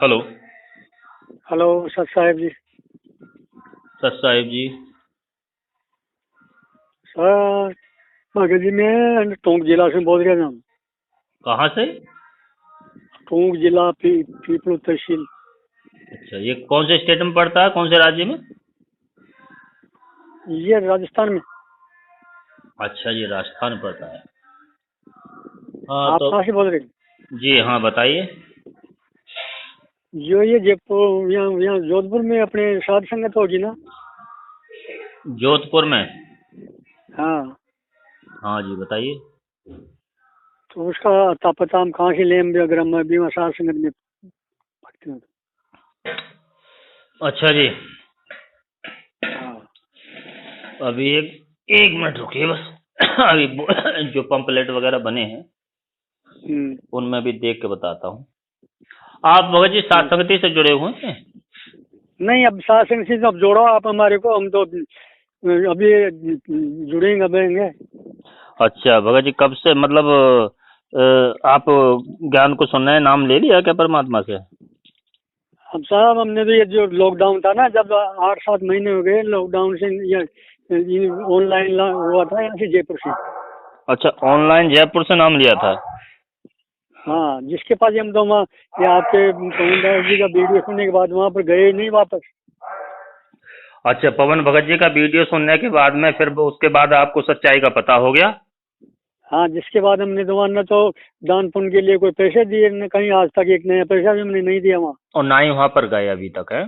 Hello. Hello sir साहब जी। सत साहिब जी। Sir मगर जी मैं टोंक जिला से बोल रहा हूँ। कहाँ से? टोंक जिला पीपलो तहसील। अच्छा, ये कौन से स्टेट में पड़ता है, कौन से राज्य में? ये राजस्थान में। अच्छा, ये राजस्थान में पड़ता है। हाँ आप तो कहाँ से बोल रहे हैं? जी हाँ, बताइए। जो ये जयपुर यहाँ यहाँ जोधपुर में अपने साध संगत होगी ना? जोधपुर में? हाँ, हाँ जी, बताइए। तो उसका अता पता हम कहाँ से लें भी, अगर हम अभी वहाँ साध संगत में पढ़ते हैं अच्छा जी, तो। हाँ। अभी एक एक मिनट रुकिए बस। अभी जो पंपलेट वगैरह बने हैं हम्म, उनमें भी देख के बताता हूँ। आप भगत जी सात ठीक। संगति से जुड़े हुए हैं? नहीं, अब साध संगत से अब जोड़ो आप हमारे को, हम तो अभी जुड़ेंगे बनेंगे। अच्छा भगत जी, कब से मतलब आप ज्ञान को सुनने नाम ले लिया क्या परमात्मा से? अब साहब हमने तो ये जो लॉकडाउन था ना, जब 8-7 महीने हो गए लॉकडाउन से, ये ऑनलाइन हुआ था यहाँ से जयपुर से। अच्छा, ऑनलाइन जयपुर से नाम लिया था। हाँ, जिसके पास हम तो वहाँ ये आपके पवन दास जी का वीडियो सुनने के बाद वहाँ पर गए ही नहीं वापस। अच्छा, पवन भगत जी का वीडियो सुनने के बाद में फिर उसके बाद आपको सच्चाई का पता हो गया? हाँ, जिसके बाद हमने तो वहाँ न तो दान पुण्य के लिए कोई पैसे दिए, न कहीं आज तक एक नया पैसा भी हमने नहीं दिया वहाँ। और ना ही वहां पर गए अभी तक है?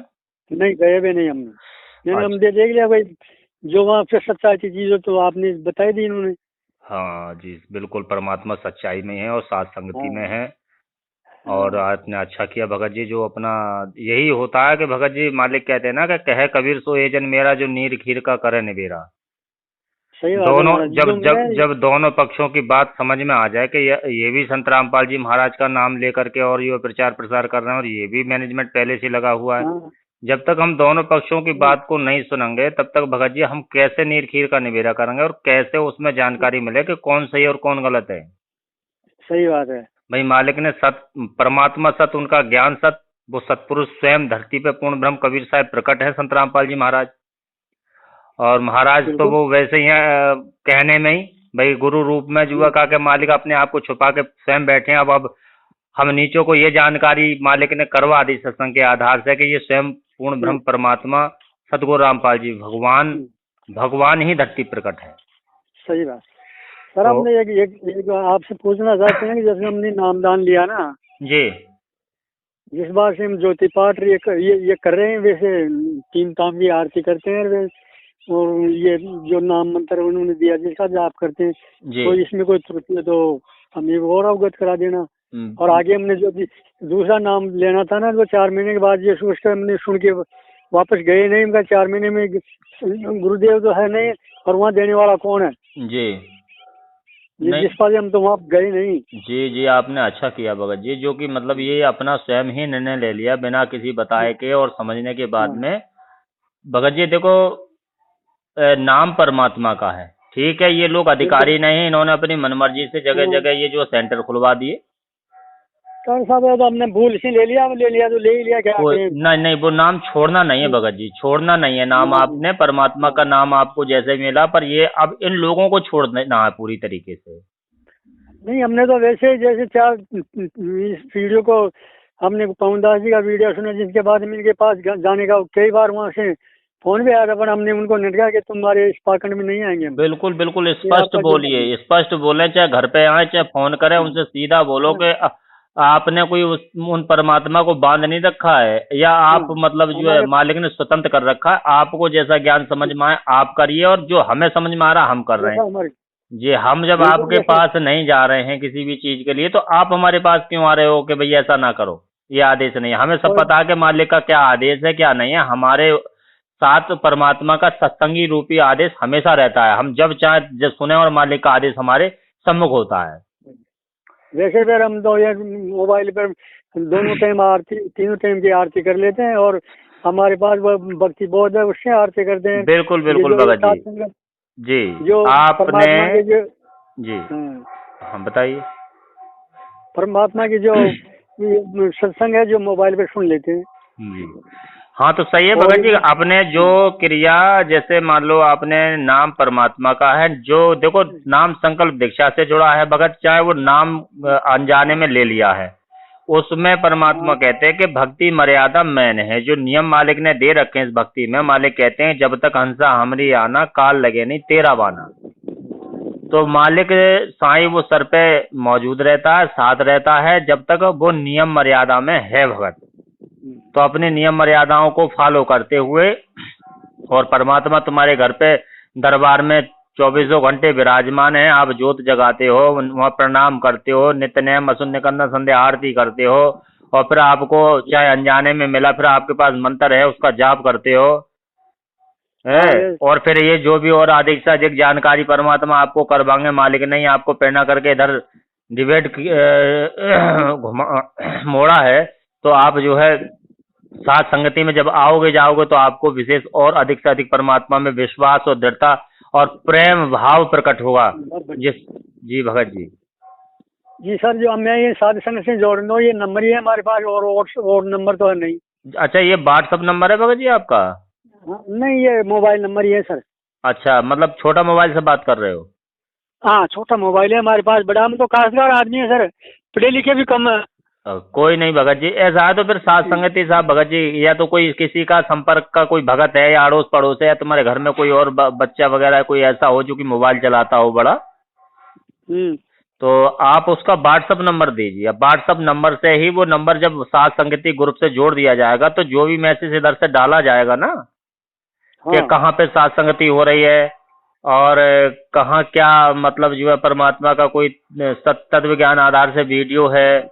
नहीं गए भी नहीं हमने। मैंने हम अच्छा। देख लिया भाई, जो वहाँ पे सच्चाई की चीज़ हो तो आपने बताई दी इन्होंने। हाँ जी, बिल्कुल परमात्मा सच्चाई में है और सात संगति में हाँ। है। और हाँ, आपने अच्छा किया भगत जी, जो अपना यही होता है कि भगत जी मालिक कहते हैं ना कि कहे कबीर सो ये जन मेरा, जो नीर खीर का करे निबेरा। सही बात है दोनों महाराज जी। जब जो जब मैं जब दोनों पक्षों की बात समझ में आ जाए कि ये भी संत रामपाल जी महाराज का नाम लेकर के और ये प्रचार प्रसार कर रहे हैं और ये भी मैनेजमेंट पहले से लगा हुआ है, हाँ, जब तक हम दोनों पक्षों की बात को नहीं सुनेंगे तब तक भगत जी हम कैसे नीर खीर का निबेरा करेंगे और कैसे उसमें जानकारी मिले कि कौन सही और कौन गलत है। सही बात है। भाई मालिक ने सत, परमात्मा सत, उनका ज्ञान सत, वो सतपुरुष स्वयं धरती पे पूर्ण ब्रह्म कबीर साहब प्रकट है संत रामपाल जी महाराज। और महाराज तो बिल्कुल। वो वैसे ही हैं, कहने में ही भाई गुरु रूप में जुआ का के मालिक अपने आप को छुपा के स्वयं बैठे हैं। अब हम नीचों को ये जानकारी मालिक ने करवा दी सत्संग के आधार से कि ये स्वयं पूर्ण ब्रह्म परमात्मा सतगुरु रामपाल जी भगवान, भगवान ही धरती प्रकट है। सही बात। सर तो हमने एक आपसे पूछना चाहते हैं कि जैसे हमने नामदान लिया ना, जी जिस बार से हम ज्योति पाठ ये कर रहे हैं, वैसे 3 टाइम की आरती करते हैं और ये जो नाम मंत्र उन्होंने दिया जिसका जाप करते हैं, जी। तो इसमें कोई त्रुटि है तो हमें और अवगत करा देना। और आगे हमने जो दूसरा नाम लेना था ना, वो 4 महीने के बाद ये सोचकर हमने सुन के वापस गए नहीं। उनका 4 महीने में गुरुदेव तो है नहीं, और वहाँ देने वाला कौन है? जी जिस नहीं, पास हम तो वहाँ गए नहीं। जी जी, आपने अच्छा किया भगत जी, जो कि मतलब ये अपना स्वयं ही निर्णय ले लिया बिना किसी बताए के और समझने के बाद हाँ, में। भगत जी देखो, नाम परमात्मा का है, ठीक है, ये लोग बिल्कुल। अधिकारी नहीं, इन्होंने अपनी मनमर्जी से जगह हाँ, जगह ये जो सेंटर खुलवा दिए। कौन सा तो हमने भूल से ले लिया, तो ले ही लिया, क्या कोई करें। नहीं नहीं, वो नाम छोड़ना नहीं है भगत जी, छोड़ना नहीं है नाम। हाँ, आपने परमात्मा हाँ। का नाम आपको जैसे मिला, पर ये अब इन लोगों को छोड़ना है पूरी तरीके से। नहीं, हमने तो वैसे ही जैसे चार इस वीडियो को हमने पवन दास जी का वीडियो सुना, जिसके बाद में इनके पास जाने का कई बार वहाँ से फोन भी आया था, पर हमने उनको नटका कि तुम्हारे इस पाखंड में नहीं आएंगे हम। बिल्कुल बिल्कुल, ये स्पष्ट आपका जो बोलिए, स्पष्ट बोले, चाहे घर पे आए चाहे फोन करें, हाँ, उनसे सीधा बोलो हाँ, कि आपने कोई उन परमात्मा को बांध नहीं रखा है, या आप हाँ, मतलब जो है हमारे मालिक ने स्वतंत्र कर रखा है, आपको जैसा ज्ञान समझ में आए आप करिए, और जो हमें समझ में आ रहा हम कर रहे हैं। जैसा हमारे जी, हम जब बिल्कुल आपके जैसे। पास नहीं जा रहे हैं किसी भी चीज के लिए, तो आप हमारे पास क्यों आ रहे हो कि भैया ऐसा ना करो, ये आदेश नहीं है। हमें सब और पता है कि मालिक का क्या आदेश है क्या नहीं है। हमारे साथ परमात्मा का सत्संगी रूपी आदेश हमेशा रहता है, हम जब चाहे जब सुने, और मालिक का आदेश हमारे सम्मुख होता है। वैसे फिर हम तो ये मोबाइल पर दोनों टाइम आरती, तीनों टाइम की आरती कर लेते हैं, और हमारे पास वो भक्ति बोध है, उससे आरती करते हैं। बिल्कुल ये बिल्कुल जो भगत जी। सात्संग जी जो आपने, परमात्मा के जो जी हाँ, हाँ बताइए। परमात्मा की जो ये सत्संग है जो मोबाइल पे सुन लेते हैं। जी। हाँ तो सही है भगत जी, आपने जो क्रिया जैसे मान लो आपने नाम परमात्मा का है, जो देखो नाम संकल्प दीक्षा से जुड़ा है भगत, चाहे वो नाम अनजाने में ले लिया है, उसमें परमात्मा कहते हैं कि भक्ति मर्यादा मैंने है, जो नियम मालिक ने दे रखे हैं इस भक्ति में, मालिक कहते हैं जब तक हंसा हमरी आना काल लगे नहीं तेरा बाना। तो मालिक साईं वो सर पे मौजूद रहता है, साथ रहता है जब तक वो नियम मर्यादा में है भगत। तो अपनी नियम मर्यादाओं को फॉलो करते हुए, और परमात्मा तुम्हारे घर पे दरबार में 24 घंटे विराजमान है, आप ज्योत जगाते हो, वहाँ प्रणाम करते हो, नित्य नेम असुन्य करना संध्या आरती करते हो, और फिर आपको चाहे अनजाने में मिला फिर आपके पास मंत्र है उसका जाप करते हो है, और फिर ये जो भी और अधिक से अधिक जानकारी परमात्मा आपको करवाएंगे, मालिक नहीं आपको प्रेरणा करके इधर डिबेट मोड़ा है, तो आप जो है साथ संगति में जब आओगे जाओगे तो आपको विशेष और अधिक से अधिक परमात्मा में विश्वास और दृढ़ता और प्रेम भाव प्रकट होगा। जी भगत जी। जी सर, जो मैं ये साध संग से जोड़ दो, ये नंबर ही है हमारे पास, और नंबर तो है नहीं। अच्छा, ये व्हाट्सअप नंबर है भगत जी आपका? नहीं, ये मोबाइल नंबर ही है सर। अच्छा, मतलब छोटा मोबाइल से बात कर रहे हो? हाँ, छोटा मोबाइल है हमारे पास, बड़ा हम तो काश्तकार आदमी है सर, पढ़े लिखे भी कम है। कोई नहीं भगत जी, ऐसा है तो फिर साथ संगति साहब भगत जी, या तो कोई किसी का संपर्क का कोई भगत है या अड़ोस पड़ोस है, या तुम्हारे घर में कोई और बच्चा वगैरह कोई ऐसा हो जो कि मोबाइल चलाता हो बड़ा, तो आप उसका व्हाट्सअप नंबर दीजिए। व्हाट्सअप नंबर से ही वो नंबर जब साथ संगति ग्रुप से जोड़ दिया जाएगा तो जो भी मैसेज इधर से डाला जाएगा ना, कि कहाँ पे साथ संगति हो रही है और कहाँ क्या मतलब जो है परमात्मा का कोई तत्व ज्ञान आधार से वीडियो है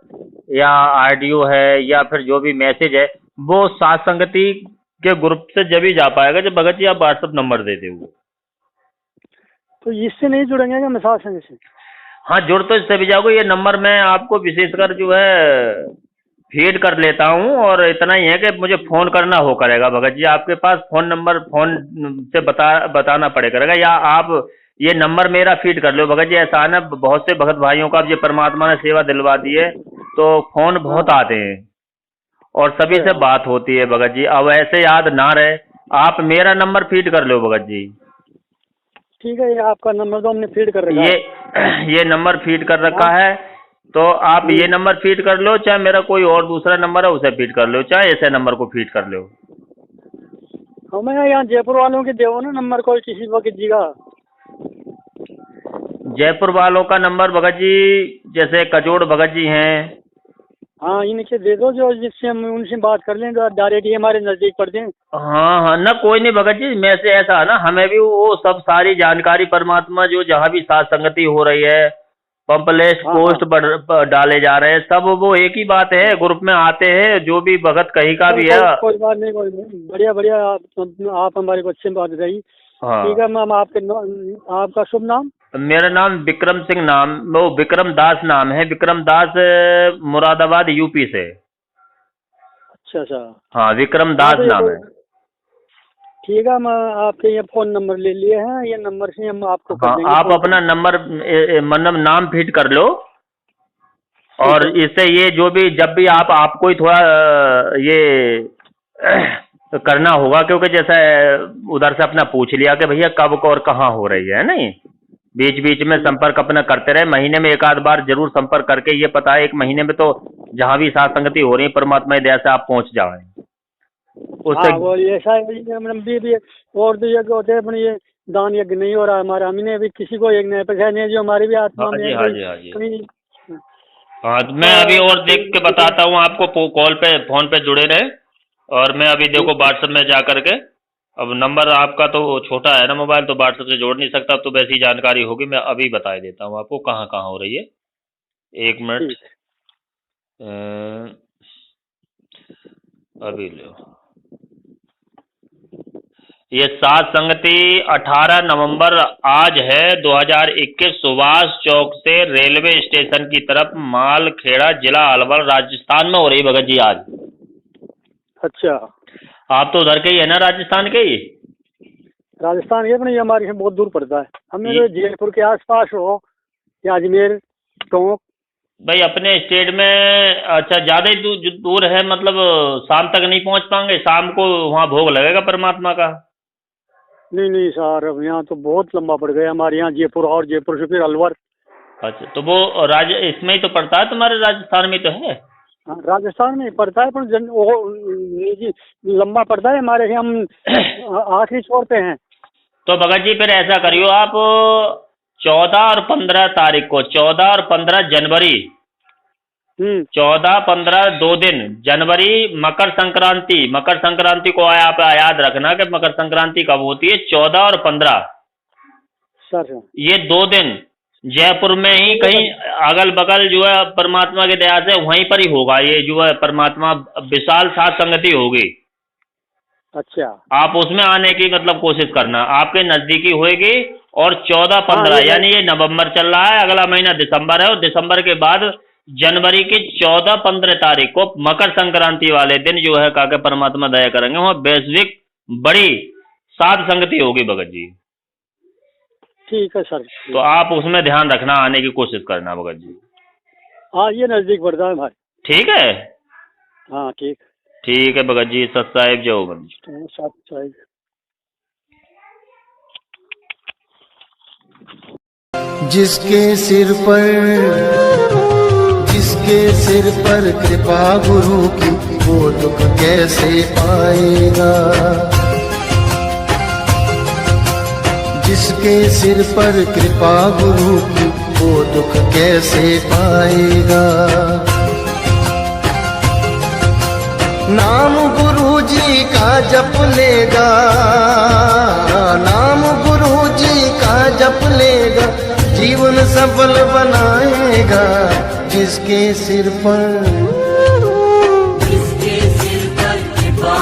या ऑडियो है या फिर जो भी मैसेज है, वो साथ संगति के ग्रुप से जब ही जा पाएगा जब भगत जी आप व्हाट्सएप नंबर दे दोगे। तो इससे नहीं जुड़ेंगे क्या मैं साथ संगति से? हाँ, जुड़ तो इससे भी जाओगे। ये नंबर मैं आपको विशेषकर जो है फीड कर लेता हूँ, और इतना ही है कि मुझे फोन करना हो करेगा भगत जी, आपके पास फोन नंबर फोन से बताना पड़े करेगा, या आप ये नंबर मेरा फीड कर लो भगत जी। ऐसा है ना, बहुत से भगत भाइयों का ये परमात्मा ने सेवा दिलवा दी है तो फोन बहुत आते हैं और सभी से बात होती है भगत जी। अब ऐसे याद ना रहे, आप मेरा नंबर फीड कर लो भगत जी। ठीक है, ये आपका नंबर तो हमने फीड कर रखा है। ये नंबर फीड कर रखा है, तो आप ये नंबर फीड कर लो, चाहे मेरा कोई और दूसरा नंबर है उसे फीड कर लो, चाहे ऐसे नंबर को फीड कर लो। हमें यहाँ जयपुर वालों के देवो ना नंबर, कोई किसी वक्त जी का। जयपुर वालों का नंबर भगत जी, जैसे कजोड़ भगत जी हैं, हाँ इनके दे दो, जो जिससे हम उनसे बात कर लें, तो डायरेक्ट ही हमारे नजदीक पड़ते हैं। हाँ ना, कोई नहीं भगत जी, मैं से ऐसा है ना, हमें भी वो सब सारी जानकारी परमात्मा जो जहाँ भी साथ संगति हो रही है, पंपलेट पोस्ट डाले जा रहे हैं, सब वो एक ही बात है, ग्रुप में आते हैं, जो भी भगत कहीं का भी है। कोई बात नहीं, कोई नहीं, बढ़िया बढ़िया, आप हमारे को अच्छे बात रही। ठीक है मैम, आपका शुभ नाम? मेरा नाम विक्रम सिंह नाम, वो विक्रम दास नाम है, विक्रम दास, मुरादाबाद यूपी से। अच्छा। हाँ, विक्रम दास नाम है। ठीक है, मैं आपके ये फोन नंबर ले लिए हैं, ये नंबर से हम आपको कर देंगे। आप अपना नंबर मतलब नाम फीड कर लो, और इससे ये जो भी जब भी आपको ही थोड़ा ये करना होगा, क्योंकि जैसे उधर से अपना पूछ लिया कि भैया कब और कहाँ हो रही है, नहीं बीच बीच में संपर्क अपना करते रहे, महीने में एक आध बार जरूर संपर्क करके ये पता है एक महीने में तो जहाँ भी साथ संगति हो रही है परमात्मा की दया से आप पहुँच जाए उससे। ऐसा भी और भी यज्ञ होते हैं, अपने ये दान यज्ञ नहीं हो रहा हमारा, हमने अभी किसी को एक नया पैसा नहीं, जो हमारी भी आत्मा में। हाँ, मैं अभी और देख के बताता हूँ आपको, कॉल पे फोन पे जुड़े रहे, और मैं अभी देखो व्हाट्सएप में जा करके, अब नंबर आपका तो छोटा है ना मोबाइल, तो व्हाट्सएप से जोड़ नहीं सकता, तो वैसी जानकारी होगी, मैं अभी बता देता हूँ आपको कहाँ कहाँ हो रही है। एक मिनट, अभी लो, ये साथ संगति 18 नवंबर आज है 2021, सुभाष चौक से रेलवे स्टेशन की तरफ मालखेड़ा, जिला अलवर, राजस्थान में हो रही भगत जी आज। अच्छा, आप तो उधर के ही है ना, राजस्थान के ही? राजस्थान के, अपने हमारे से बहुत दूर पड़ता है, हमें तो जयपुर के आसपास हो या अजमेर टोंक भाई अपने स्टेट में अच्छा ज्यादा ही दूर है, मतलब शाम तक नहीं पहुंच पाएंगे? शाम को वहाँ भोग लगेगा परमात्मा का? नहीं नहीं सर, अब यहाँ तो बहुत लंबा पड़ गया हमारे यहाँ, जयपुर और जयपुर से फिर अलवर। अच्छा, तो वो इसमें ही तो पड़ता है, तुम्हारे राजस्थान में तो है? हाँ, राजस्थान में पड़ता है, पर वो निजी लंबा पड़ता है हमारे यहाँ, हम आखिरी छोर पे हैं। तो भगत जी फिर ऐसा करियो आप, 14 और 15 तारीख को, 14 और 15 जनवरी, 14 15 2 दिन जनवरी, मकर संक्रांति। मकर संक्रांति को आप याद रखना कि मकर संक्रांति कब होती है, 14 और 15 सर। ये 2 दिन जयपुर में ही कहीं अगल बगल जो है परमात्मा की दया से वहीं पर ही होगा, ये जो है परमात्मा विशाल साध संगति होगी। अच्छा, आप उसमें आने की मतलब कोशिश करना, आपके नजदीकी होएगी। और 14-15 यानी ये नवंबर चल रहा है, अगला महीना दिसंबर है, और दिसंबर के बाद जनवरी की 14-15 तारीख को मकर संक्रांति वाले दिन जो है काके परमात्मा दया करेंगे, वहाँ वैश्विक बड़ी साध संगति होगी भगत जी। ठीक है सर। तो आप उसमें ध्यान रखना, आने की कोशिश करना भगत जी। हाँ, ये नजदीक पड़ता है भाई। ठीक है? हाँ ठीक। ठीक है भगत जी, सत साहिब जय हो भगत जी। सत साहिब। जिसके सिर पर कृपा गुरु की, वो दुख कैसे पाएगा। जिसके सिर पर कृपा गुरु की, वो दुख कैसे पाएगा। नाम गुरु जी का जप लेगा, नाम गुरु जी का जप लेगा, जीवन सफल बनाएगा। जिसके सिर पर कृपा